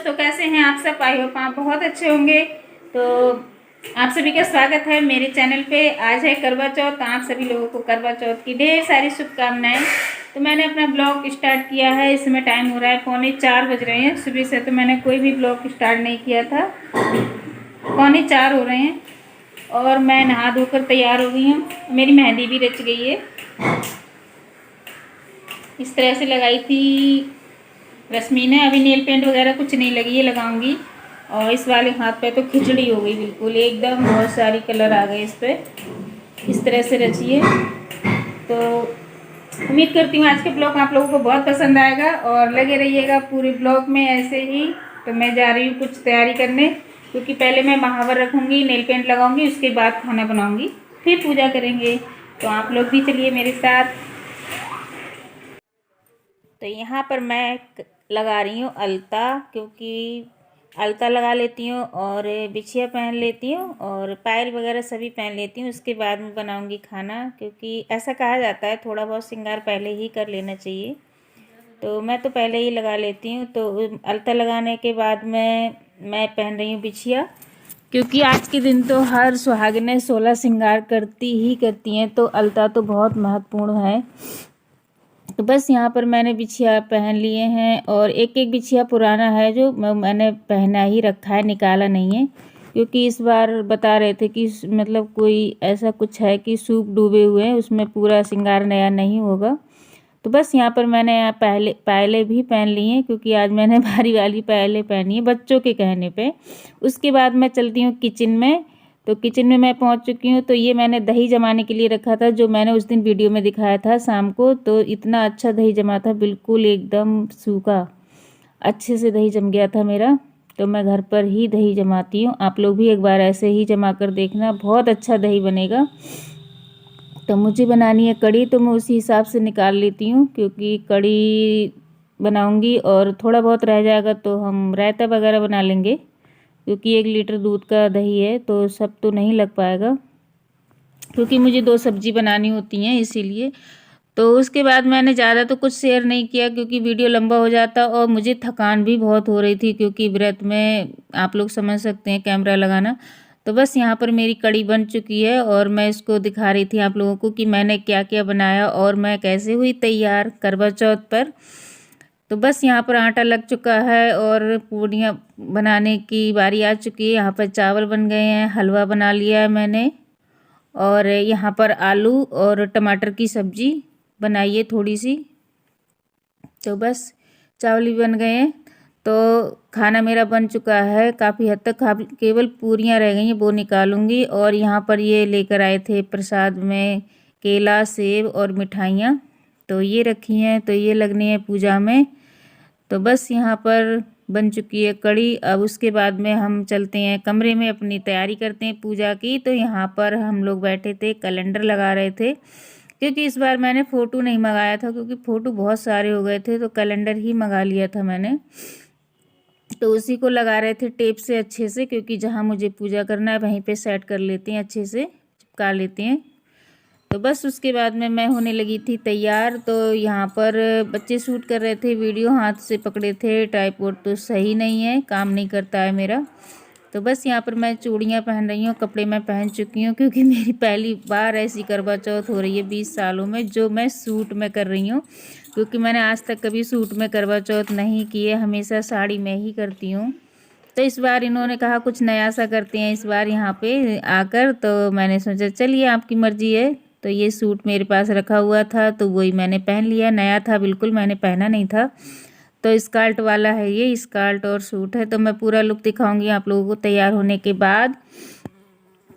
दोस्तों, कैसे हैं आप सब? आई होप आप बहुत अच्छे होंगे। तो आप सभी का स्वागत है मेरे चैनल पे। आज है करवा चौथ। आप सभी लोगों को करवा चौथ की ढेर सारी शुभकामनाएं। तो मैंने अपना ब्लॉग स्टार्ट किया है। इस समय टाइम हो रहा है 3:45 बज रहे हैं सुबह से। तो मैंने कोई भी ब्लॉग स्टार्ट नहीं किया था। 3:45 हो रहे हैं और मैं नहा धोकर तैयार हो गई हूँ। मेरी मेहंदी भी रच गई है। इस तरह से लगाई थी रश्मि ने। अभी नेल पेंट वगैरह कुछ नहीं लगी है, लगाऊंगी। और इस वाले हाथ पे तो खिचड़ी हो गई बिल्कुल एकदम, बहुत सारी कलर आ गए इस पे। इस तरह से रचिए। तो उम्मीद करती हूँ आज के ब्लॉग आप लोगों को बहुत पसंद आएगा और लगे रहिएगा पूरे ब्लॉग में ऐसे ही। तो मैं जा रही हूँ कुछ तैयारी करने, क्योंकि पहले मैं महावर रखूँगी, नेल पेंट लगाऊंगी, उसके बाद खाना बनाऊंगी, फिर पूजा करेंगे। तो आप लोग भी चलिए मेरे साथ। तो यहाँ पर मैं लगा रही हूँ अलता, क्योंकि अलता लगा लेती हूँ और बिछिया पहन लेती हूँ और पायल वगैरह सभी पहन लेती हूँ। उसके बाद में बनाऊँगी खाना, क्योंकि ऐसा कहा जाता है थोड़ा बहुत श्रृंगार पहले ही कर लेना चाहिए। तो मैं तो पहले ही लगा लेती हूँ। तो अलता लगाने के बाद में मैं पहन रही हूँ बिछिया, क्योंकि आज के दिन तो हर सुहागिनें 16 श्रृंगार करती ही करती हैं। तो अलता तो बहुत महत्वपूर्ण है। तो बस यहाँ पर मैंने बिछिया पहन लिए हैं और एक एक बिछिया पुराना है जो मैंने पहना ही रखा है, निकाला नहीं है। क्योंकि इस बार बता रहे थे कि मतलब कोई ऐसा कुछ है कि सूप डूबे हुए हैं, उसमें पूरा श्रृंगार नया नहीं होगा। तो बस यहाँ पर मैंने पहले पायलें भी पहन ली हैं, क्योंकि आज मैंने भारी वाली पायलें पहनी है बच्चों के कहने पे। उसके बाद मैं चलती हूँ किचन में। तो किचन में मैं पहुंच चुकी हूँ। तो ये मैंने दही जमाने के लिए रखा था, जो मैंने उस दिन वीडियो में दिखाया था शाम को। तो इतना अच्छा दही जमा था, बिल्कुल एकदम सूखा, अच्छे से दही जम गया था मेरा। तो मैं घर पर ही दही जमाती हूँ, आप लोग भी एक बार ऐसे ही जमा कर देखना, बहुत अच्छा दही बनेगा। तो मुझे बनानी है कड़ी, तो मैं उसी हिसाब से निकाल लेती हूँ, क्योंकि कड़ी बनाऊँगी और थोड़ा बहुत रह जाएगा तो हम रायता वगैरह बना लेंगे। क्योंकि 1 लीटर दूध का दही है तो सब तो नहीं लग पाएगा, क्योंकि मुझे 2 सब्जी बनानी होती हैं इसीलिए। तो उसके बाद मैंने ज़्यादा तो कुछ शेयर नहीं किया, क्योंकि वीडियो लंबा हो जाता और मुझे थकान भी बहुत हो रही थी, क्योंकि व्रत में आप लोग समझ सकते हैं कैमरा लगाना। तो बस यहाँ पर मेरी कड़ी बन चुकी है और मैं इसको दिखा रही थी आप लोगों को कि मैंने क्या क्या बनाया और मैं कैसे हुई तैयार करवा चौथ पर। तो बस यहाँ पर आटा लग चुका है और पूड़ियाँ बनाने की बारी आ चुकी है। यहाँ पर चावल बन गए हैं, हलवा बना लिया है मैंने, और यहाँ पर आलू और टमाटर की सब्जी बनाई है थोड़ी सी। तो बस चावल भी बन गए हैं। तो खाना मेरा बन चुका है काफ़ी हद तक, केवल पूरियाँ रह गई हैं, वो निकालूंगी। और यहाँ पर ये लेकर आए थे प्रसाद में केला, सेब और मिठाइयाँ, तो ये रखी हैं। तो ये लगनी है पूजा में। तो बस यहाँ पर बन चुकी है कड़ी। अब उसके बाद में हम चलते हैं कमरे में, अपनी तैयारी करते हैं पूजा की। तो यहाँ पर हम लोग बैठे थे, कैलेंडर लगा रहे थे, क्योंकि इस बार मैंने फ़ोटो नहीं मंगाया था, क्योंकि फ़ोटो बहुत सारे हो गए थे। तो कैलेंडर ही मंगा लिया था मैंने। तो उसी को लगा रहे थे टेप से अच्छे से, क्योंकि जहाँ मुझे पूजा करना है वहीं पे सेट कर लेते हैं, अच्छे से चिपका लेते हैं। तो बस उसके बाद में मैं होने लगी थी तैयार। तो यहाँ पर बच्चे शूट कर रहे थे वीडियो, हाथ से पकड़े थे। ट्राइपॉड तो सही नहीं है, काम नहीं करता है मेरा। तो बस यहाँ पर मैं चूड़ियाँ पहन रही हूँ, कपड़े मैं पहन चुकी हूँ, क्योंकि मेरी पहली बार ऐसी करवा चौथ हो रही है 20 सालों में, जो मैं सूट में कर रही हूँ। क्योंकि मैंने आज तक कभी सूट में करवा चौथ नहीं की है, हमेशा साड़ी में ही करती हूँ। तो इस बार इन्होंने कहा कुछ नया सा करते हैं इस बार यहाँ पे आकर। तो मैंने सोचा चलिए आपकी मर्जी है। तो ये सूट मेरे पास रखा हुआ था, तो वही मैंने पहन लिया, नया था बिल्कुल, मैंने पहना नहीं था। तो स्कर्ट वाला है ये, स्कर्ट और सूट है। तो मैं पूरा लुक दिखाऊंगी आप लोगों को तैयार होने के बाद।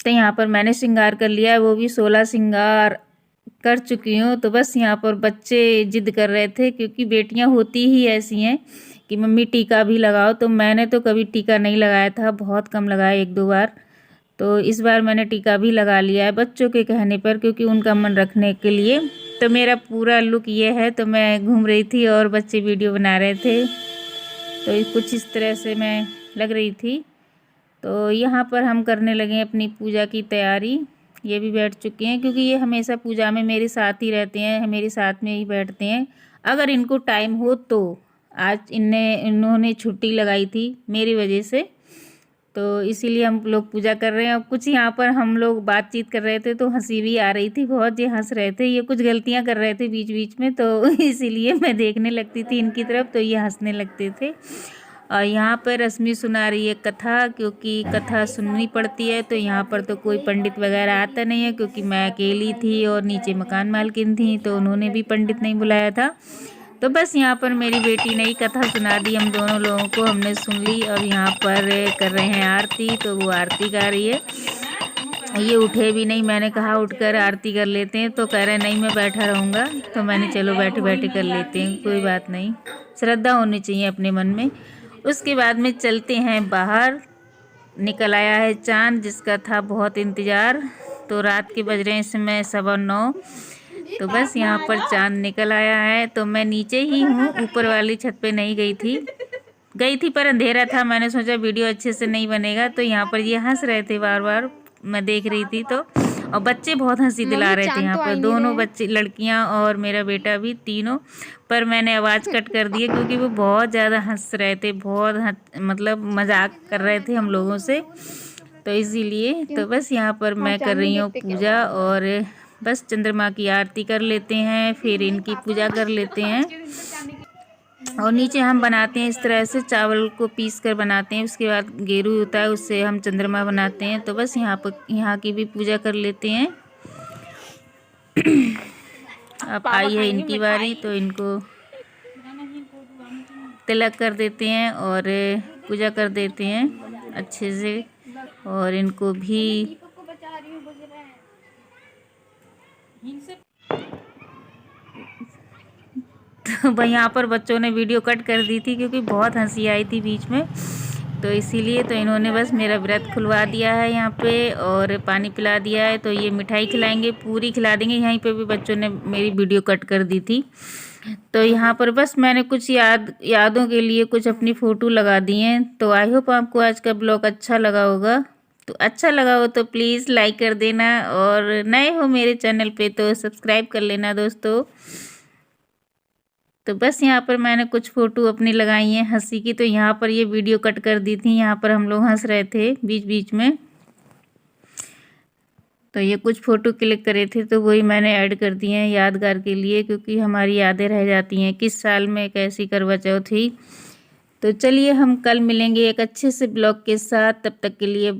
तो यहाँ पर मैंने श्रृंगार कर लिया है, वो भी 16 श्रृंगार कर चुकी हूँ। तो बस यहाँ पर बच्चे जिद कर रहे थे, क्योंकि बेटियाँ होती ही ऐसी हैं कि मम्मी टीका भी लगाओ। तो मैंने तो कभी टीका नहीं लगाया था, बहुत कम लगाया, 1-2 बार। तो इस बार मैंने टीका भी लगा लिया है बच्चों के कहने पर, क्योंकि उनका मन रखने के लिए। तो मेरा पूरा लुक ये है। तो मैं घूम रही थी और बच्चे वीडियो बना रहे थे, तो कुछ इस तरह से मैं लग रही थी। तो यहाँ पर हम करने लगे अपनी पूजा की तैयारी। ये भी बैठ चुके हैं, क्योंकि ये हमेशा पूजा में मेरे साथ ही रहते हैं, मेरे साथ में ही बैठते हैं। अगर इनको टाइम हो तो, आज इन्होंने छुट्टी लगाई थी मेरी वजह से, तो इसीलिए हम लोग पूजा कर रहे हैं। और कुछ यहाँ पर हम लोग बातचीत कर रहे थे तो हंसी भी आ रही थी बहुत, ये हंस रहे थे, ये कुछ गलतियाँ कर रहे थे बीच बीच में, तो इसीलिए मैं देखने लगती थी इनकी तरफ तो ये हंसने लगते थे। और यहाँ पर रश्मि सुना रही है कथा, क्योंकि कथा सुननी पड़ती है। तो यहाँ पर तो कोई पंडित वगैरह आता नहीं है, क्योंकि मैं अकेली थी और नीचे मकान मालकिन थी, तो उन्होंने भी पंडित नहीं बुलाया था। तो बस यहाँ पर मेरी बेटी ने ही कथा सुना दी हम दोनों लोगों को, हमने सुन ली। और यहाँ पर कर रहे हैं आरती, तो वो आरती गा रही है। ये उठे भी नहीं, मैंने कहा उठकर आरती कर लेते हैं, तो कह रहे नहीं मैं बैठा रहूँगा। तो मैंने चलो बैठे बैठे कर लेते हैं, कोई बात नहीं, श्रद्धा होनी चाहिए अपने मन में। उसके बाद में चलते हैं बाहर। निकल आया है चाँद, जिसका था बहुत इंतज़ार। तो रात के बज रहे हैं इस समय 9:15। तो बस यहाँ पर चाँद निकल आया है। तो मैं नीचे ही हूँ, ऊपर वाली छत पे नहीं गई थी पर अंधेरा था, मैंने सोचा वीडियो अच्छे से नहीं बनेगा। तो यहाँ पर ये हंस रहे थे बार बार, मैं देख रही थी तो। और बच्चे बहुत हंसी दिला रहे थे यहाँ पर, दोनों बच्चे, लड़कियाँ और मेरा बेटा भी, तीनों। पर मैंने आवाज़ कट कर दी है क्योंकि वो बहुत ज़्यादा हंस रहे थे, बहुत मतलब मजाक कर रहे थे हम लोगों से, तो इसीलिए। तो बस यहाँ पर मैं कर रही हूँ पूजा, और बस चंद्रमा की आरती कर लेते हैं, फिर इनकी पूजा कर लेते हैं। और नीचे हम बनाते हैं इस तरह से, चावल को पीस कर बनाते हैं, उसके बाद गेरू होता है उससे हम चंद्रमा बनाते हैं। तो बस यहाँ की भी पूजा कर लेते हैं। अब आई है इनकी बारी, तो इनको तिलक कर देते हैं और पूजा कर देते हैं अच्छे से। और इनको भी तो यहाँ पर बच्चों ने वीडियो कट कर दी थी क्योंकि बहुत हंसी आई थी बीच में, तो इसीलिए। तो इन्होंने बस मेरा व्रत खुलवा दिया है यहाँ पे और पानी पिला दिया है। तो ये मिठाई खिलाएंगे, पूरी खिला देंगे। यहीं पे भी बच्चों ने मेरी वीडियो कट कर दी थी। तो यहाँ पर बस मैंने कुछ यादों के लिए कुछ अपनी फ़ोटो लगा दी हैं। तो आई होप आपको आज का ब्लॉग अच्छा लगा होगा। तो अच्छा लगा हो तो प्लीज़ लाइक कर देना, और नए हो मेरे चैनल पे तो सब्सक्राइब कर लेना दोस्तों। तो बस यहाँ पर मैंने कुछ फ़ोटो अपनी लगाई हैं हंसी की, तो यहाँ पर ये वीडियो कट कर दी थी, यहाँ पर हम लोग हंस रहे थे बीच बीच में। तो ये कुछ फ़ोटो क्लिक करे थे, तो वही मैंने ऐड कर दिए हैं यादगार के लिए, क्योंकि हमारी यादें रह जाती हैं किस साल में कैसी करवा चौथ थी। तो चलिए हम कल मिलेंगे एक अच्छे से ब्लॉग के साथ, तब तक के लिए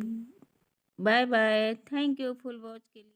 bye bye. Thank you full watch के लिए।